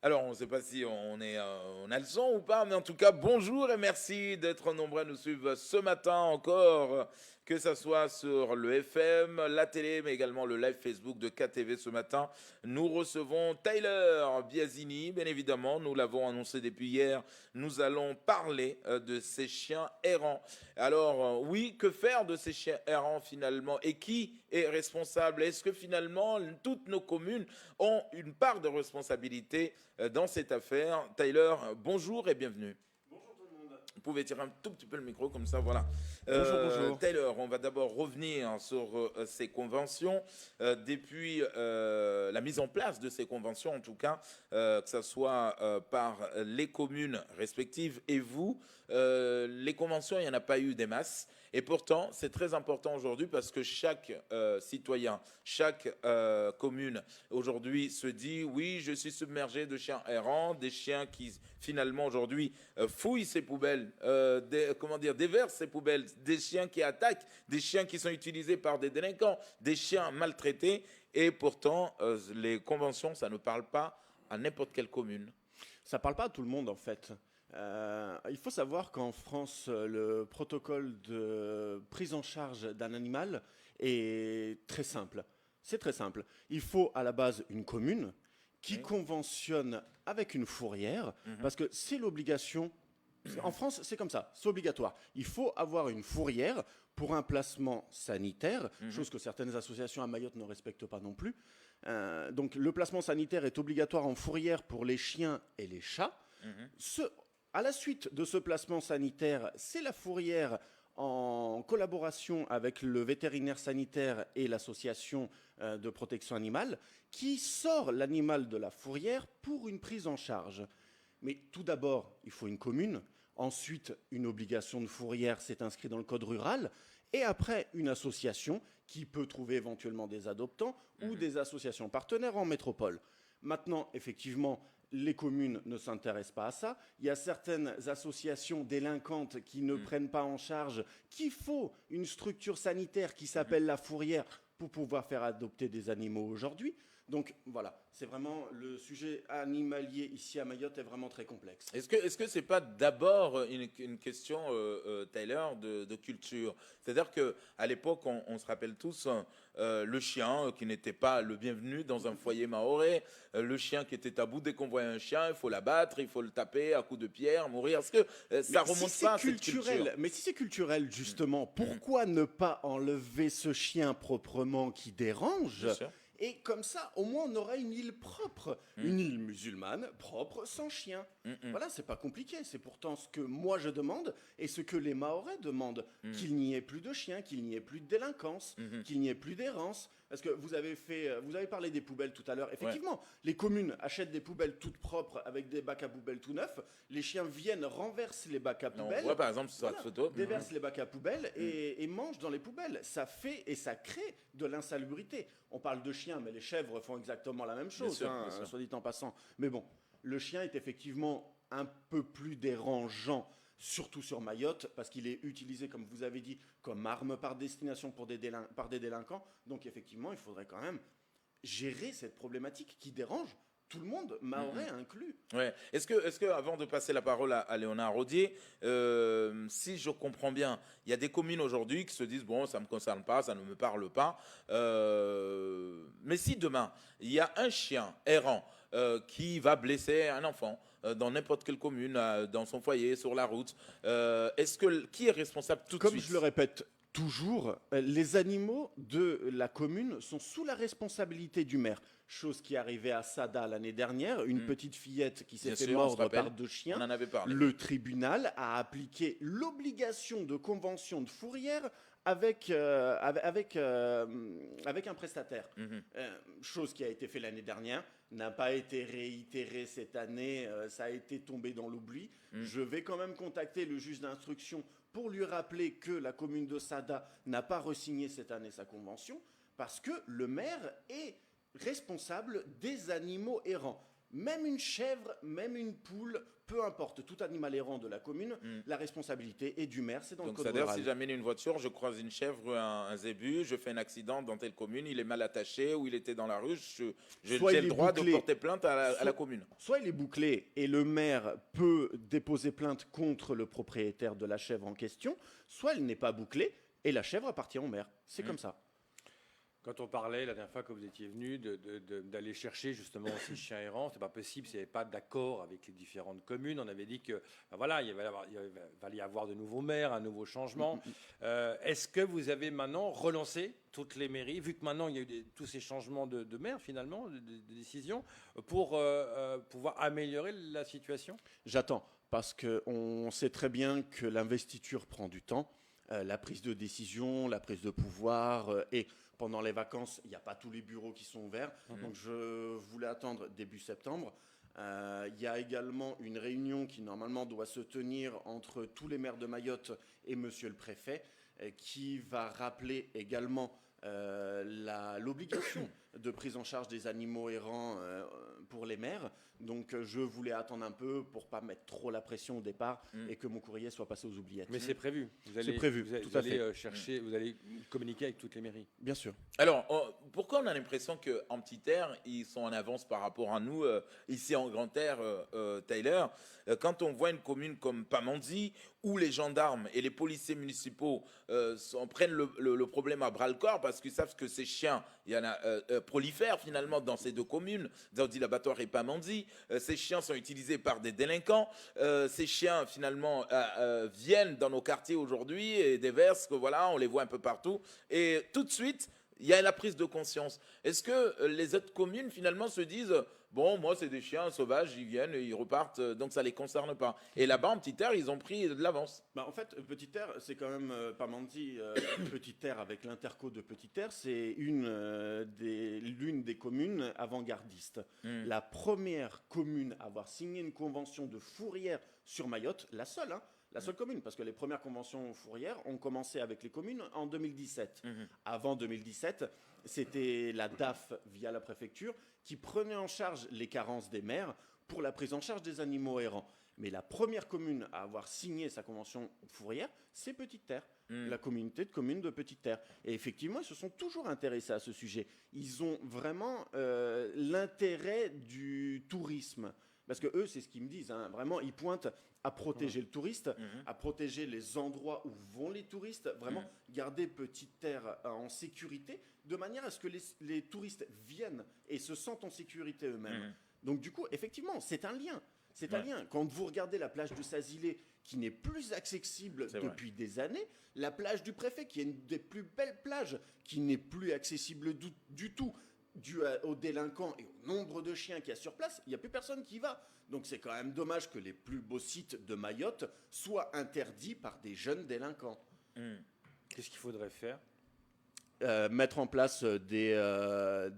Alors, on ne sait pas si on a le son ou pas, mais en tout cas, bonjour et merci d'être nombreux à nous suivre ce matin encore, que ça soit sur le FM, la télé, mais également le live Facebook de KTV ce matin. Nous recevons Tyler Biasini, bien évidemment, nous l'avons annoncé depuis hier. Nous allons parler de ces chiens errants. Alors, oui, que faire de ces chiens errants finalement et qui est responsable? Est-ce que finalement, toutes nos communes ont une part de responsabilité dans cette affaire? Tyler, bonjour et bienvenue. Bonjour tout le monde. Vous pouvez tirer un tout petit peu le micro comme ça, voilà. Bonjour, bonjour. Taylor, on va d'abord revenir sur ces conventions. Depuis la mise en place de ces conventions, en tout cas, que ce soit par les communes respectives et vous, les conventions, il n'y en a pas eu des masses. Et pourtant, c'est très important aujourd'hui parce que chaque citoyen, chaque commune aujourd'hui se dit oui, je suis submergé de chiens errants, des chiens qui finalement aujourd'hui fouillent ces poubelles, déversent ces poubelles, des chiens qui attaquent, des chiens qui sont utilisés par des délinquants, des chiens maltraités. Et pourtant, les conventions, ça ne parle pas à n'importe quelle commune. Ça parle pas à tout le monde en fait. Il faut savoir qu'en France, le protocole de prise en charge d'un animal est très simple. C'est très simple. Il faut à la base une commune qui Oui. conventionne avec une fourrière, parce que c'est l'obligation. En France, c'est comme ça, c'est obligatoire. Il faut avoir une fourrière pour un placement sanitaire, chose que certaines associations à Mayotte ne respectent pas non plus. Donc le placement sanitaire est obligatoire en fourrière pour les chiens et les chats. À la suite de ce placement sanitaire, c'est la fourrière en collaboration avec le vétérinaire sanitaire et l'association de protection animale qui sort l'animal de la fourrière pour une prise en charge. Mais tout d'abord, il faut une commune. Ensuite, une obligation de fourrière, c'est inscrit dans le code rural. Et après, une association qui peut trouver éventuellement des adoptants ou des associations partenaires en métropole. Maintenant, effectivement, les communes ne s'intéressent pas à ça. Il y a certaines associations délinquantes qui ne prennent pas en charge qu'il faut une structure sanitaire qui s'appelle la fourrière pour pouvoir faire adopter des animaux aujourd'hui. Donc voilà, c'est vraiment le sujet animalier ici à Mayotte est vraiment très complexe. Est-ce que c'est pas d'abord une question, Tyler, de culture? C'est-à-dire que à l'époque, on se rappelle tous le chien qui n'était pas le bienvenu dans un foyer mahorais, le chien qui était tabou. Dès qu'on voyait un chien, il faut l'abattre, il faut le taper à coups de pierre, mourir. Est-ce que ça remonte pas à cette culture? Mais si c'est culturel justement, pourquoi ne pas enlever ce chien proprement qui dérange? Bien sûr. Et comme ça, au moins, on aura une île propre, une île musulmane propre, sans chien. Voilà, c'est pas compliqué. C'est pourtant ce que moi je demande et ce que les Mahorais demandent. Qu'il n'y ait plus de chiens, qu'il n'y ait plus de délinquance, qu'il n'y ait plus d'errance. Parce que vous avez parlé des poubelles tout à l'heure. Ouais. Effectivement, les communes achètent des poubelles toutes propres avec des bacs à poubelles tout neufs. Les chiens viennent, renversent les bacs à On poubelles. voit par exemple sur cette Voilà, photo. déversent les bacs à poubelles et mangent dans les poubelles. Ça fait et ça crée de l'insalubrité. On parle de chiens, mais les chèvres font exactement la même chose, Bien sûr. soit dit en passant. Mais bon, le chien est effectivement un peu plus dérangeant, surtout sur Mayotte, parce qu'il est utilisé, comme vous avez dit, comme arme par destination par des délinquants. Donc effectivement, il faudrait quand même gérer cette problématique qui dérange tout le monde, mahorais inclus. Ouais. Est-ce que, avant de passer la parole à Léonard Rodier, si je comprends bien, il y a des communes aujourd'hui qui se disent bon, ça ne me concerne pas, ça ne me parle pas. Mais si demain il y a un chien errant qui va blesser un enfant dans n'importe quelle commune, dans son foyer, sur la route, qui est responsable tout de Comme suite? je le répète toujours, les animaux de la commune sont sous la responsabilité du maire. Chose qui est arrivée à Sada l'année dernière, une petite fillette qui s'est Bien fait sûr, on se mordre rappelle. par deux chiens. On en avait parlé. Le tribunal a appliqué l'obligation de convention de fourrière avec un prestataire. Chose qui a été faite l'année dernière, n'a pas été réitérée cette année, ça a été tombé dans l'oubli. Je vais quand même contacter le juge d'instruction pour lui rappeler que la commune de Sada n'a pas re-signé cette année sa convention, parce que le maire est responsable des animaux errants. même une chèvre, même une poule, peu importe, tout animal errant de la commune, la responsabilité est du maire, c'est dans Donc, le code c'est-à-dire, rural. si j'amène une voiture, je croise une chèvre ou un zébu, je fais un accident dans telle commune, il est mal attaché ou il était dans la rue, Soit j'ai il le est droit de bouclé, porter plainte à la soit- commune. Soit il est bouclé et le maire peut déposer plainte contre le propriétaire de la chèvre en question, soit elle n'est pas bouclée et la chèvre appartient au maire. C'est comme ça. Quand on parlait la dernière fois que vous étiez venu d'aller chercher justement ces chiens errants, c'est pas possible s'il n'y avait pas d'accord avec les différentes communes. On avait dit que ben voilà, il va y avoir de nouveaux maires, un nouveau changement. Est-ce que vous avez maintenant relancé toutes les mairies, vu que maintenant il y a eu tous ces changements de maires finalement, de décisions, pour pouvoir améliorer la situation? J'attends, parce qu'on sait très bien que l'investiture prend du temps, la prise de décision, la prise de pouvoir, et pendant les vacances, il n'y a pas tous les bureaux qui sont ouverts, donc je voulais attendre début septembre. Il y a également une réunion qui normalement doit se tenir entre tous les maires de Mayotte et monsieur le préfet, qui va rappeler également l'obligation de prise en charge des animaux errants pour les maires. Donc je voulais attendre un peu pour pas mettre trop la pression au départ et que mon courrier soit passé aux oubliettes. Mais c'est prévu. C'est prévu, tout à fait. Chercher, vous allez communiquer avec toutes les mairies. Bien sûr. Alors, pourquoi on a l'impression qu'en Petite Terre, ils sont en avance par rapport à nous, ici en Grande Terre, Tyler, quand on voit une commune comme Pamandzi, où les gendarmes et les policiers municipaux prennent le problème à bras-le-corps parce qu'ils savent que ces chiens, il y en a prolifèrent finalement dans ces deux communes, Zaoudi l'Abattoir et Pamandzi. Ces chiens sont utilisés par des délinquants. Ces chiens finalement viennent dans nos quartiers aujourd'hui et déversent, que voilà, on les voit un peu partout. Et tout de suite, il y a la prise de conscience. Est-ce que les autres communes finalement se disent bon, moi c'est des chiens sauvages, ils viennent et ils repartent, donc ça les concerne pas. Et là-bas en Petite Terre, ils ont pris de l'avance. Bah, en fait, Petite Terre, c'est quand même Pamandzi, Petite Terre avec l'interco de Petite Terre, c'est l'une des communes avant-gardistes. La première commune à avoir signé une convention de fourrière sur Mayotte, la seule commune, parce que les premières conventions fourrières ont commencé avec les communes en 2017. Avant 2017, c'était la DAF via la préfecture qui prenait en charge les carences des maires pour la prise en charge des animaux errants. Mais la première commune à avoir signé sa convention fourrière, c'est Petite Terre, la communauté de communes de Petite Terre. Et effectivement, ils se sont toujours intéressés à ce sujet. Ils ont vraiment l'intérêt du tourisme. Parce que eux, c'est ce qu'ils me disent, hein. Vraiment, ils pointent à protéger le touriste, à protéger les endroits où vont les touristes, vraiment garder Petite Terre en sécurité, de manière à ce que les touristes viennent et se sentent en sécurité eux-mêmes. Donc du coup, effectivement, c'est un lien. C'est un lien. Quand vous regardez la plage de Sazilé, qui n'est plus accessible depuis des années, la plage du préfet, qui est une des plus belles plages, qui n'est plus accessible du tout, dû aux délinquants et au nombre de chiens qu'il y a sur place, il n'y a plus personne qui y va. Donc c'est quand même dommage que les plus beaux sites de Mayotte soient interdits par des jeunes délinquants. Qu'est-ce qu'il faudrait faire? Mettre en place vraiment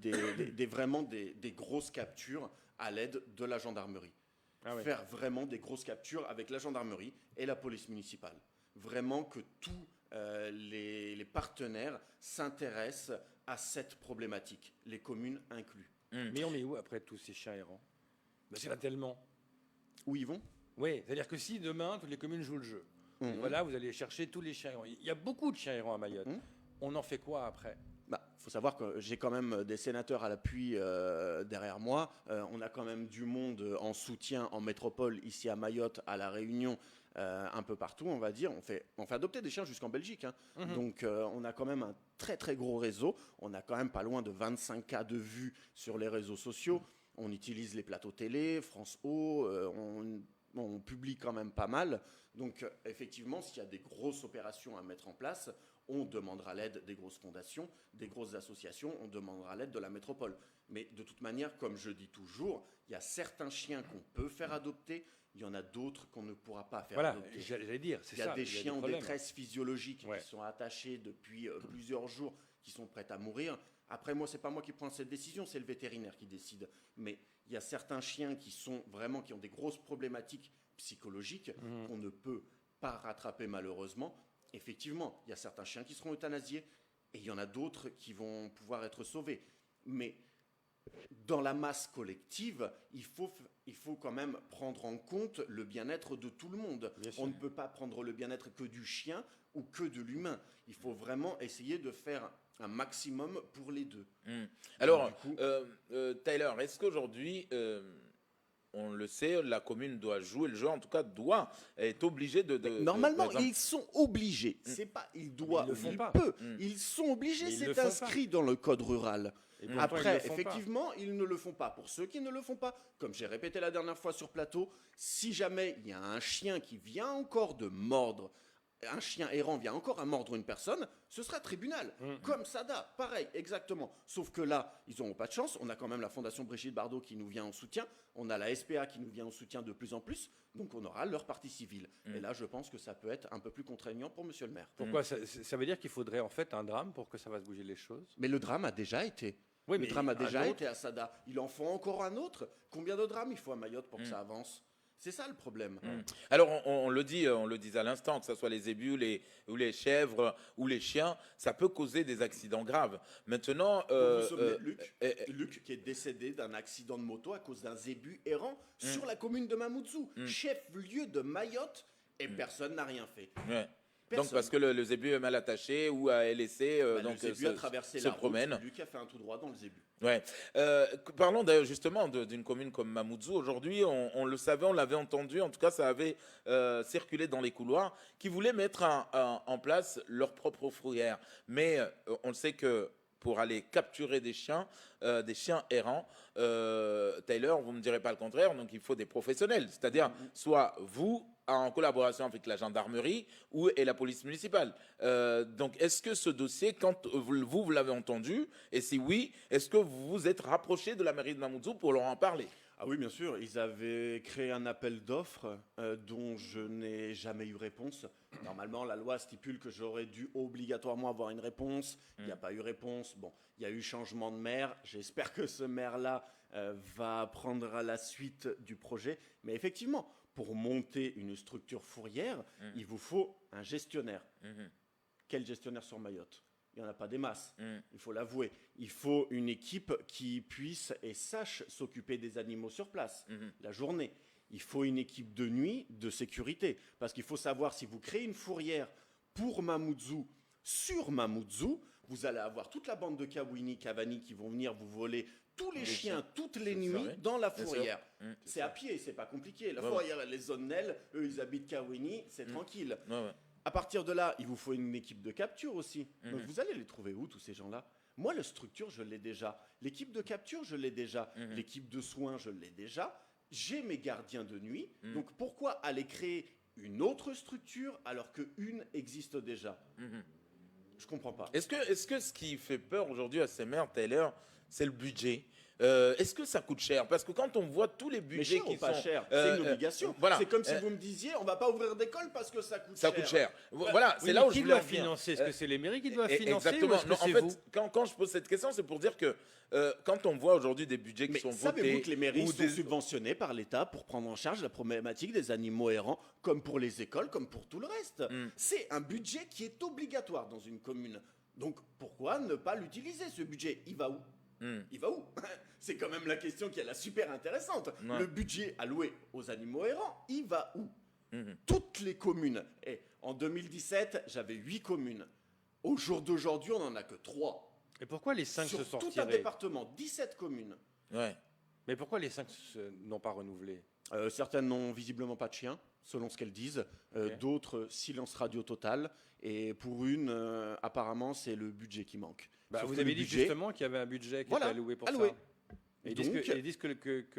des grosses captures à l'aide de la gendarmerie. Faire vraiment des grosses captures avec la gendarmerie et la police municipale. Vraiment que tous les partenaires s'intéressent à cette problématique, les communes inclus. Mais on met où après tous ces chiens errants? Parce qu'il y en a tellement. Où ils vont? Oui, c'est-à-dire que si demain, toutes les communes jouent le jeu, et voilà, vous allez chercher tous les chiens errants. Il y a beaucoup de chiens errants à Mayotte. On en fait quoi après? Faut savoir que j'ai quand même des sénateurs à l'appui derrière moi. On a quand même du monde en soutien en métropole, ici à Mayotte, à La Réunion, un peu partout, on va dire. On fait adopter des chiens jusqu'en Belgique. Donc on a quand même un très très gros réseau. On a quand même pas loin de 25 cas de vues sur les réseaux sociaux. On utilise les plateaux télé, France O, on publie quand même pas mal. Donc effectivement, s'il y a des grosses opérations à mettre en place, on demandera l'aide des grosses fondations, des grosses associations, on demandera l'aide de la métropole. Mais de toute manière, comme je dis toujours, il y a certains chiens qu'on peut faire adopter, il y en a d'autres qu'on ne pourra pas faire adopter. Voilà, j'allais dire, c'est ça. Il y a des chiens en problèmes. détresse physiologique qui sont attachés depuis plusieurs jours, qui sont prêts à mourir. Après, moi, c'est pas moi qui prends cette décision, c'est le vétérinaire qui décide. Mais il y a certains chiens qui ont des grosses problématiques psychologiques qu'on ne peut pas rattraper malheureusement. Effectivement, il y a certains chiens qui seront euthanasiés et il y en a d'autres qui vont pouvoir être sauvés. Mais dans la masse collective, il faut quand même prendre en compte le bien-être de tout le monde. Bien sûr. On ne peut pas prendre le bien-être que du chien ou que de l'humain. Il faut vraiment essayer de faire un maximum pour les deux. Alors, Du coup- Tyler, est-ce qu'aujourd'hui, on le sait, la commune doit jouer le jeu, en tout cas est obligée Normalement, par exemple- ils sont obligés. C'est pas ils doivent, ils le font ils pas. peuvent. Ils sont obligés, Mais ils le c'est font inscrit dans le code rural. Et pourtant, ils Après, le font pas. effectivement, ils ne le font pas. Pour ceux qui ne le font pas, comme j'ai répété la dernière fois sur plateau, si jamais il y a un chien qui vient encore de mordre, un chien errant vient encore à mordre une personne, ce sera tribunal. Comme Sada, pareil, exactement. Sauf que là, ils n'auront pas de chance. On a quand même la Fondation Brigitte Bardot qui nous vient en soutien. On a la SPA qui nous vient en soutien de plus en plus. Donc on aura leur partie civile. Et là, je pense que ça peut être un peu plus contraignant pour monsieur le maire. Pourquoi ça veut dire qu'il faudrait en fait un drame pour que ça fasse bouger les choses? Mais le drame a déjà été. Oui, Le mais drame a déjà un autre- été à Sada. Il en faut encore un autre. Combien de drames il faut à Mayotte pour que ça avance? C'est ça le problème. Alors, on le disait à l'instant, que ce soit les ébus, ou les chèvres, ou les chiens, ça peut causer des accidents graves. Maintenant, Vous vous souvenez de Luc Luc qui est décédé d'un accident de moto à cause d'un zébu errant sur la commune de Mamoudzou, chef-lieu de Mayotte, et personne n'a rien fait. ouais. Donc, Personne. parce que le zébu est mal attaché ou est laissé, Bah, donc le zébu a traversé se la promène. route, Luc a fait un tout droit dans le zébu. Ouais. Parlons d'ailleurs justement d'une commune comme Mamoudzou. Aujourd'hui, on le savait, on l'avait entendu, en tout cas ça avait circulé dans les couloirs, qui voulaient mettre en place leur propre fourrière. Mais on le sait que pour aller capturer des chiens errants, Taylor, vous ne me direz pas le contraire, donc il faut des professionnels. C'est-à-dire, soit vous, en collaboration avec la gendarmerie et la police municipale. Donc, est-ce que ce dossier, quand vous l'avez entendu, et si oui, est-ce que vous vous êtes rapproché de la mairie de Mamoudzou pour leur en parler? Ah oui, bien sûr, ils avaient créé un appel d'offres dont je n'ai jamais eu réponse. Normalement, la loi stipule que j'aurais dû obligatoirement avoir une réponse. Il n'y a pas eu réponse. Bon, il y a eu changement de maire. J'espère que ce maire-là va prendre la suite du projet. Mais effectivement, pour monter une structure fourrière, il vous faut un gestionnaire. Quel gestionnaire sur Mayotte? Il n'y en a pas des masses, il faut l'avouer. Il faut une équipe qui puisse et sache s'occuper des animaux sur place, la journée. Il faut une équipe de nuit de sécurité. Parce qu'il faut savoir, si vous créez une fourrière pour Mamoudzou, sur Mamoudzou, vous allez avoir toute la bande de Kawini, Cavani qui vont venir vous voler tous les chiens, toutes les nuits vrai. dans la Bien sûr. fourrière. C'est à pied, c'est pas compliqué. La fourrière, les zones Nel, eux, ils habitent Kawini, c'est tranquille. Ouais. À partir de là, il vous faut une équipe de capture aussi. Donc vous allez les trouver où, tous ces gens-là? Moi, la structure, je l'ai déjà. L'équipe de capture, je l'ai déjà. L'équipe de soins, je l'ai déjà. J'ai mes gardiens de nuit. Donc pourquoi aller créer une autre structure alors qu'une existe déjà? Je comprends pas. Est-ce que ce qui fait peur aujourd'hui à ces maires, Taylor, c'est le budget? Est-ce que ça coûte cher? Parce que quand on voit tous les Mais budgets cher qui ou pas sont... cher, c'est une obligation. voilà. C'est comme si vous me disiez, on va pas ouvrir d'école parce que ça coûte Ça cher. coûte cher. Voilà, Oui, c'est là mais où je qui voulais doit en venir. financer? Est-ce que c'est les mairies qui doivent financer Exactement. ou est-ce que Non, en c'est fait, vous? quand je pose cette question, c'est pour dire que quand on voit aujourd'hui des budgets qui Mais sont savez-vous votés... que les mairies ou sont subventionnées par l'État pour prendre en charge la problématique des animaux errants, comme pour les écoles, comme pour tout le reste? C'est un budget qui est obligatoire dans une commune. Donc pourquoi ne pas l'utiliser, ce budget? Il va où? Il va où? C'est quand même la question qui est la super intéressante. Ouais. Le budget alloué aux animaux errants, il va où? Toutes les communes. Et en 2017, j'avais 8 communes. Au jour d'aujourd'hui, on n'en a que 3. Et pourquoi les 5 se Sur sont tout un retirés? département, 17 communes. Ouais. Mais pourquoi les 5 n'ont pas renouvelé? Certaines n'ont visiblement pas de chien, selon ce qu'elles disent. D'autres, silence radio total. Et pour une, apparemment, c'est le budget qui manque. Bah, Sauf vous que avez le dit budget- justement qu'il y avait un budget qui Voilà, était alloué pour alloué. ça. Et ils Donc- disent que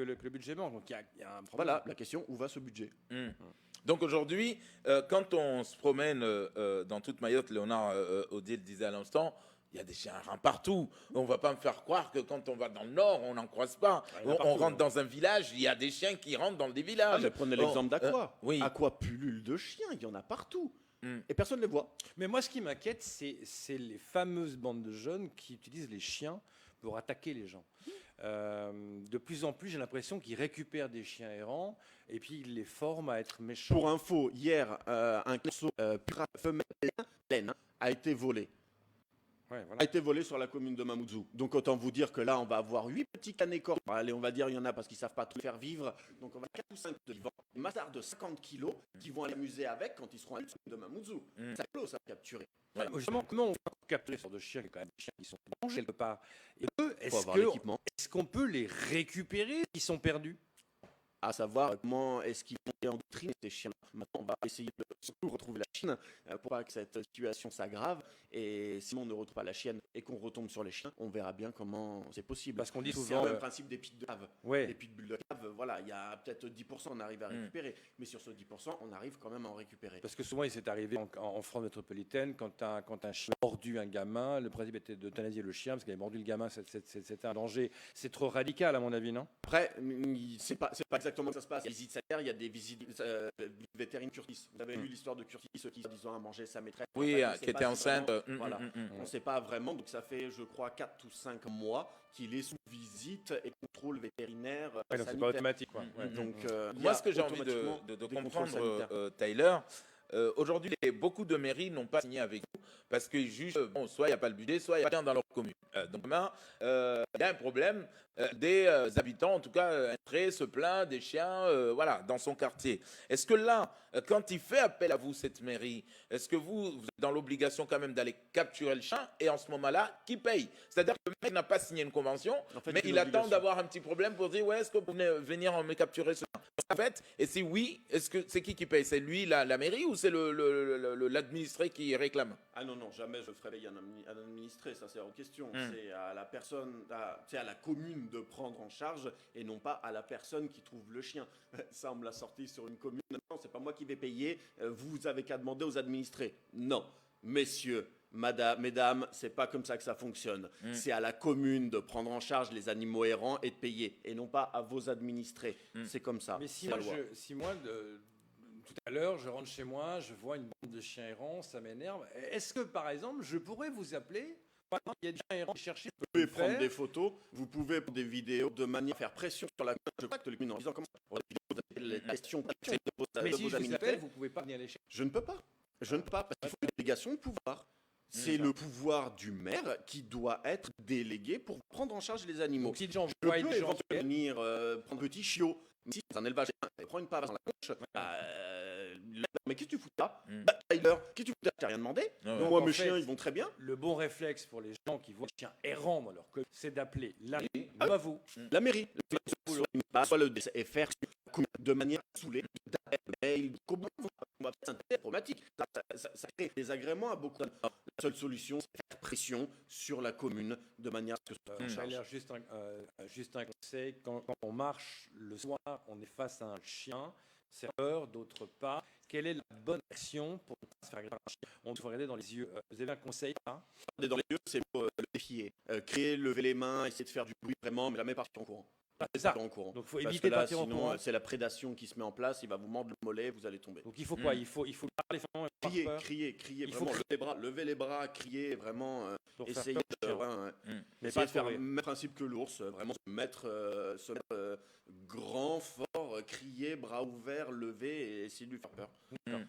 le budget manque. Donc il y a un problème. Voilà la question, où va ce budget? Donc aujourd'hui, quand on se promène dans toute Mayotte, Léonard Odile disait à l'instant, il y a des chiens errants partout. On ne va pas me faire croire que quand on va dans le nord, on n'en croise pas. il y en a On partout, rentre hein. dans un village, il y a des chiens qui rentrent dans des villages. Mais prenez l'exemple d'Aqua. oui. Aqua pullule de chiens, il y en a partout. Et personne ne les voit. Mais moi, ce qui m'inquiète, c'est les fameuses bandes de jeunes qui utilisent les chiens pour attaquer les gens. De plus en plus, j'ai l'impression qu'ils récupèrent des chiens errants et puis ils les forment à être méchants. Pour info, hier, un classo femelle laine a été volé. Ouais, voilà. a été volé sur la commune de Mamoudzou. Donc autant vous dire que là, on va avoir 8 petits canécors. Allez, on va dire, il y en a parce qu'ils ne savent pas tout faire vivre. Donc on va 4 ou 5 qui vendent des massards de 50 kilos qui vont aller amuser avec quand ils seront à la commune de Mamoudzou. Ça close à capturer. Justement, comment on va capturer ce genre de chiens, qui sont quand même des chiens qui sont en danger quelque part? Et eux, Il faut avoir l'équipement. est-ce qu'on peut les récupérer qui sont perdus? À savoir comment est-ce qu'ils vont endoctriner ces chiens. Maintenant, on va essayer de surtout retrouver la chienne pour pas que cette situation s'aggrave. Et si on ne retrouve pas la chienne et qu'on retombe sur les chiens, on verra bien comment c'est possible. Parce qu'on dit C'est souvent, le même principe des pics de cave. ouais. Les pitbulls de cave, voilà, il y a peut-être 10% on arrive à récupérer. Mais sur ce 10%, on arrive quand même à en récupérer. Parce que souvent, il s'est arrivé en France métropolitaine, quand un chien a mordu un gamin, le principe était d'euthanasier le chien parce qu'il avait mordu le gamin, c'était un danger. C'est trop radical, à mon avis, non? Après, c'est pas exactement comment ça se passe. Il y a des visites sanitaires, il y a des visites vétérinaires Curtis. Vous avez lu l'histoire de Curtis qui, disant, a mangé sa maîtresse. Oui, En fait, qui était enceinte. Voilà. On ne sait pas vraiment, donc ça fait, je crois, 4 ou 5 mois qu'il est sous visite et contrôle vétérinaire. Ouais, donc c'est sanitaire. pas automatique, quoi. Ouais. Donc, Moi, ce que j'ai envie de comprendre, Tyler, aujourd'hui, beaucoup de mairies n'ont pas signé avec vous parce qu'ils jugent, bon, soit il n'y a pas le budget, soit il n'y a pas rien dans leur commune. Donc, demain, il y a un problème. Des habitants, en tout cas, entrer, se plaindre des chiens, voilà, dans son quartier. Est-ce que là, quand il fait appel à vous, cette mairie, est-ce que vous êtes dans l'obligation quand même d'aller capturer le chien et en ce moment-là, qui paye? C'est-à-dire que le mec n'a pas signé une convention, En fait, mais c'est il une attend obligation. d'avoir un petit problème pour dire, ouais, est-ce que vous venez venir me capturer ce chien? En fait, et si oui, est-ce que c'est qui paye? C'est lui, la mairie, ou c'est l'administré qui réclame? Ah non, non, jamais je ferai payer un administré, ça c'est hors de question. C'est à la personne, c'est à la commune de prendre en charge et non pas à la personne qui trouve le chien. Ça, on me l'a sorti sur une commune. Non, c'est pas moi qui vais payer, vous avez qu'à demander aux administrés. Non, messieurs, mesdames, c'est pas comme ça que ça fonctionne. C'est à la commune de prendre en charge les animaux errants et de payer, et non pas à vos administrés. C'est comme ça. Mais si c'est la moi, loi. tout à l'heure, je rentre chez moi, je vois une bande de chiens errants, ça m'énerve. Est-ce que, par exemple, je pourrais vous appeler? Par exemple, il y a des chiens errants qui cherchent. Vous pouvez prendre des photos, vous pouvez prendre des vidéos de manière à faire pression sur la commune. Je crois que les communes en disant comment vous avez les questions de Mais vos si je vous administrés. appelle, vous pouvez pas venir les chercher. Je ne peux pas. Je ne peux pas parce qu'il faut une délégation de pouvoir. C'est le pouvoir du maire qui doit être délégué pour prendre en charge les animaux. Donc si les gens Je voient peux une gens éventuellement venir prendre un petit chiot. Si c'est un élevage, prends une pavasse dans la couche. Mais qu'est-ce que tu fous là? Tyler, qu'est-ce que tu fous là? Tu n'as rien demandé. Ouais. Non, moi, En mes fait, chiens, ils vont très bien. le bon réflexe pour les gens qui voient des chiens errants dans leur commune, c'est d'appeler la mairie, pas vous. La mairie, soit une base, soit le et faire de manière saoulée, mail, comment on va faire c'est problématique. Ça crée des agréments à beaucoup. La seule solution, c'est faire pression sur la commune de manière à ce que ce soit en Ça a charge. l'air juste un conseil. Quand on marche le soir, on est face à un chien, c'est peur, d'autre part. Quelle est la bonne action pour ne pas se faire agresser par un chien? On doit regarder dans les yeux. Vous avez un conseil là? Regarder dans les yeux, c'est pour le défier. Crier, lever les mains, essayer de faire du bruit vraiment, mais jamais partir en courant. C'est ça. En courant. Donc il faut Parce éviter que de là, partir en sinon, courant. c'est la prédation qui se met en place, il va vous mordre le mollet, vous allez tomber. Donc il faut quoi? Il faut parler fort et Crier, avoir peur crier, Il faut vraiment, lever les bras, crier, vraiment, pour faire essayer peur au de, chien. Mais essayer pas de faire courir. le même principe que l'ours, vraiment se mettre grand, fort, crier, bras ouverts, lever et essayer de lui faire peur. Alors,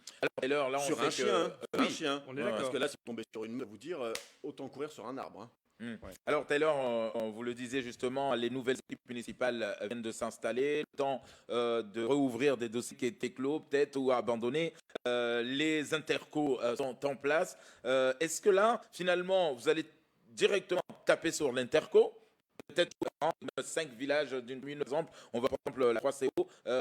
Tyler, là, on Sur sait un que, chien, hein, sur un chien. on est Parce d'accord. que là, si vous tombez sur une meuf, vous dire, autant courir sur un arbre. Hein. Alors, Taylor, on vous le disait justement, les nouvelles équipes municipales viennent de s'installer, le temps de rouvrir des dossiers qui étaient clos, peut-être, ou abandonnés. Les intercos sont en place. Est-ce que là, finalement, vous allez directement taper sur l'interco? Peut-être 5 villages d'une commune, par exemple. On va par exemple la Croix-Céo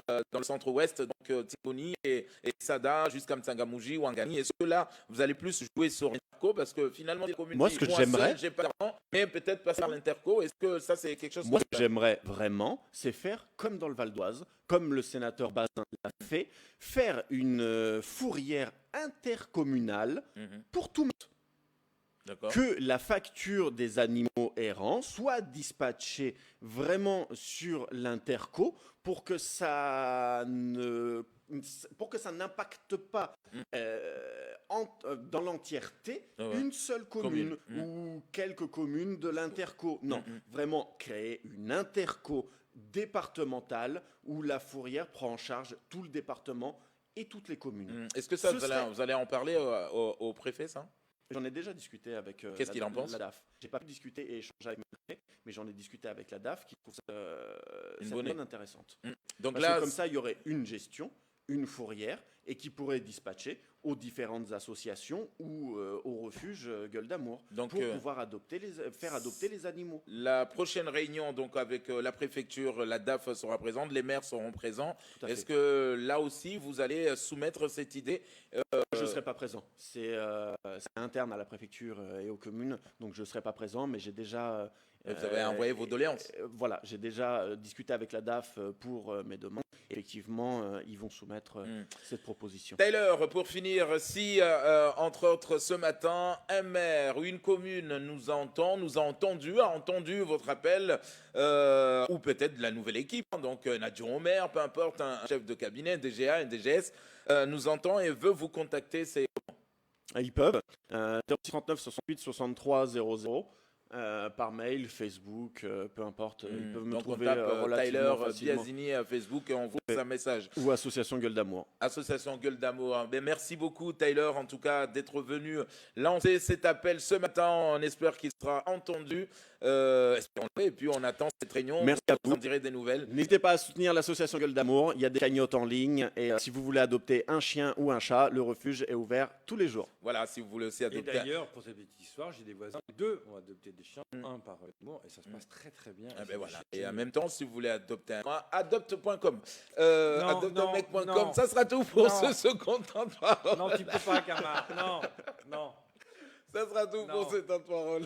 dans le centre-ouest, donc Tigoni et Sada jusqu'à Mtsangamouji ou Angani. Est-ce que là, vous allez plus jouer sur l'interco? Parce que finalement, les communes, Moi, ce que j'aimerais, j'ai pas d'argent, mais peut-être passer par l'interco. Est-ce que ça, c'est quelque chose Moi, ce que j'aimerais vraiment, c'est faire comme dans le Val d'Oise, comme le sénateur Bazin l'a fait, faire une fourrière intercommunale pour tout le monde. D'accord. Que la facture des animaux errants soit dispatchée vraiment sur l'interco pour que ça n'impacte pas dans l'entièreté une seule commune ou quelques communes de l'interco. Non, vraiment créer une interco départementale où la fourrière prend en charge tout le département et toutes les communes. Est-ce que ça, vous allez en parler au préfet, ça? J'en ai déjà discuté avec Qu'est-ce qu'il en pense? la DAF. J'ai pas pu discuter et échanger avec mon préfet, mais j'en ai discuté avec la DAF qui trouve ça cette bonne méthode intéressante. Donc Parce là, que comme ça, il y aurait une gestion, une fourrière, et qui pourrait dispatcher aux différentes associations ou au refuge Gueule d'Amour Donc, pour pouvoir faire adopter les animaux. la prochaine réunion, donc avec la préfecture, la DAF sera présente, les maires seront présents. Tout à Est-ce fait. que là aussi, vous allez soumettre cette idée? Je ne serai pas présent. C'est interne à la préfecture et aux communes, donc je ne serai pas présent, mais j'ai déjà... Vous avez envoyé vos doléances? Voilà, j'ai déjà discuté avec la DAF pour mes demandes. Effectivement, ils vont soumettre cette proposition. Tyler, pour finir, si, entre autres, ce matin, un maire ou une commune nous entend, nous a entendu votre appel, ou peut-être de la nouvelle équipe, hein, donc un adjoint au maire, peu importe, un chef de cabinet, un DGA, un DGS, nous entend et veut vous contacter, c'est... Ils peuvent. 39 68 63 00. Par mail, Facebook, peu importe, ils peuvent me Donc on trouver tape relativement Tyler facilement. Biasini à Facebook et on voit un message. Ou Association Gueule d'Amour. Association Gueule d'Amour. Ben, merci beaucoup Tyler en tout cas d'être venu lancer cet appel ce matin. On espère qu'il sera entendu. Espérons-le. Et puis on attend cette réunion. Merci à vous vous. en direz des nouvelles. N'hésitez pas à soutenir l'association Gueule d'Amour. Il y a des cagnottes en ligne. Et si vous voulez adopter un chien ou un chat, le refuge est ouvert tous les jours. Voilà, si vous voulez aussi Et adopter. d'ailleurs, pour cette petite histoire, j'ai des voisins, deux ont adopté des chiens, un par mois, et ça se passe très très bien. Ah Et ben c'est voilà. des Et chiens en même temps, si vous voulez adopter un adopte.com, non, adoptemec.com, non. ça sera tout pour Non. ce second temps de parole. Non, tu peux pas, Camargue. Non, non. Ça sera tout Non. pour ce temps de parole.